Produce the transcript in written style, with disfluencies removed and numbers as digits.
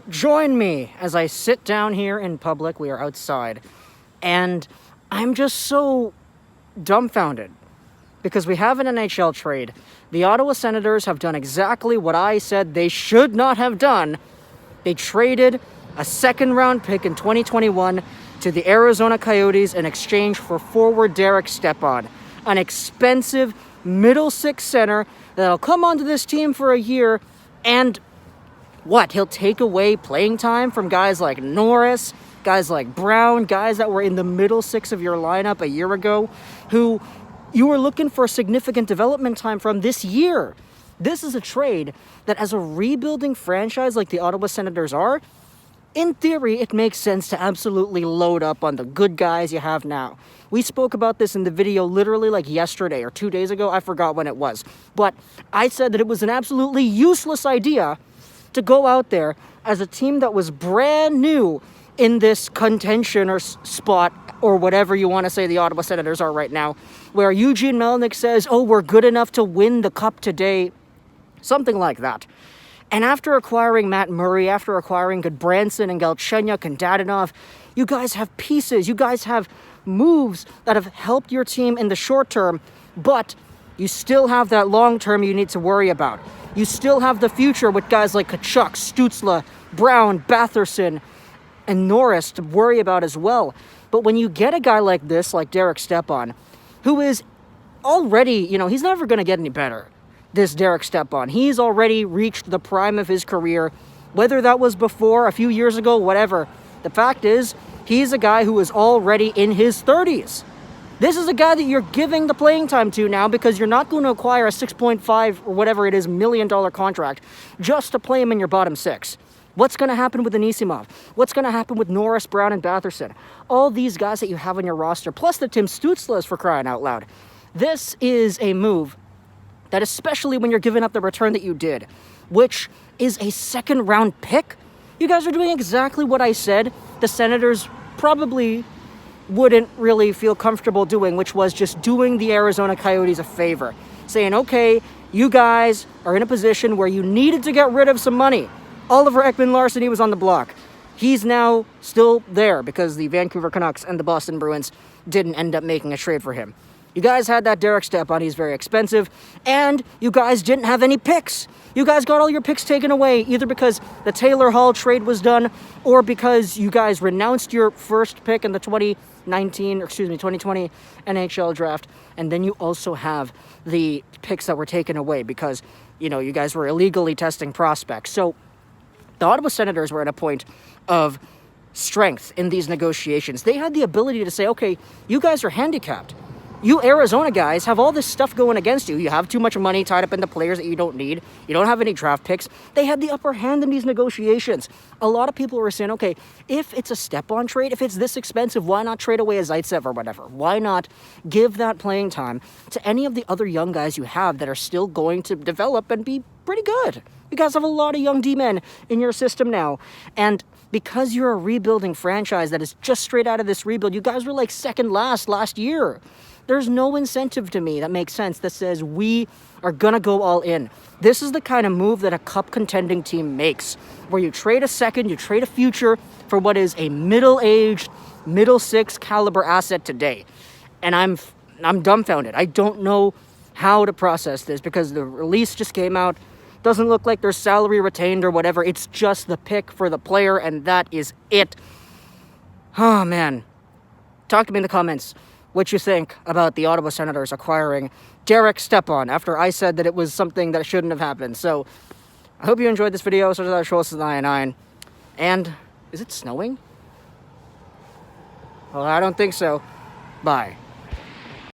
Join me as I sit down here in public. We are outside. And I'm just so dumbfounded because we have an NHL trade. The Ottawa Senators have done exactly what I said they should not have done. They traded a second-round pick in 2021 to the Arizona Coyotes in exchange for forward Derek Stepan, an expensive middle six center that'll come onto this team for a year and what? He'll take away playing time from guys like Norris, guys like Brown, guys that were in the middle six of your lineup a year ago, who you were looking for significant development time from this year. This is a trade that, as a rebuilding franchise like the Ottawa Senators are, in theory, it makes sense to absolutely load up on the good guys you have now. We spoke about this in the video literally like yesterday or 2 days ago. I forgot when it was. But I said that it was an absolutely useless idea to go out there as a team that was brand new in this contention or spot or whatever you want to say the Ottawa Senators are right now, where Eugene Melnyk says, oh, we're good enough to win the cup today, something like that. And after acquiring Matt Murray, after acquiring Goodbranson and Galchenyuk and Dadonov, you guys have pieces, you guys have moves that have helped your team in the short term, but you still have that long term you need to worry about. You still have the future with guys like Tkachuk, Stützle, Brown, Batherson, and Norris to worry about as well. But when you get a guy like this, like Derek Stepan, who is already, he's never going to get any better, this Derek Stepan. He's already reached the prime of his career, whether that was before, a few years ago, whatever. The fact is, he's a guy who is already in his 30s. This is a guy that you're giving the playing time to now because you're not going to acquire a 6.5 or whatever it is $1 million contract just to play him in your bottom six. What's going to happen with Anisimov? What's going to happen with Norris, Brown, and Batherson? All these guys that you have on your roster, plus the Tim Stützles for crying out loud. This is a move that, especially when you're giving up the return that you did, which is a second-round pick, you guys are doing exactly what I said the Senators probably wouldn't really feel comfortable doing, which was just doing the Arizona Coyotes a favor. Saying, okay, you guys are in a position where you needed to get rid of some money. Oliver Ekman-Larsson, he was on the block. He's now still there because the Vancouver Canucks and the Boston Bruins didn't end up making a trade for him. You guys had that Derek Stepan, he's very expensive, and you guys didn't have any picks. You guys got all your picks taken away, either because the Taylor Hall trade was done, or because you guys renounced your first pick in the 2020 NHL Draft, and then you also have the picks that were taken away because, you guys were illegally testing prospects. So the Ottawa Senators were at a point of strength in these negotiations. They had the ability to say, okay, you guys are handicapped. You Arizona guys have all this stuff going against you. You have too much money tied up in the players that you don't need. You don't have any draft picks. They had the upper hand in these negotiations. A lot of people were saying, okay, if it's a Stepan trade, if it's this expensive, why not trade away a Zaitsev or whatever? Why not give that playing time to any of the other young guys you have that are still going to develop and be pretty good? You guys have a lot of young D-men in your system now. And because you're a rebuilding franchise that is just straight out of this rebuild, you guys were like second last year. There's no incentive to me that makes sense that says we are going to go all in. This is the kind of move that a cup contending team makes, where you trade a second, you trade a future for what is a middle-aged, middle six caliber asset today. And I'm dumbfounded. I don't know how to process this because the release just came out. Doesn't look like there's salary retained or whatever. It's just the pick for the player, and that is it. Oh, man. Talk to me in the comments what you think about the Ottawa Senators acquiring Derek Stepan after I said that it was something that shouldn't have happened. So, I hope you enjoyed this video. So that shows 99. And, is it snowing? Well, I don't think so. Bye.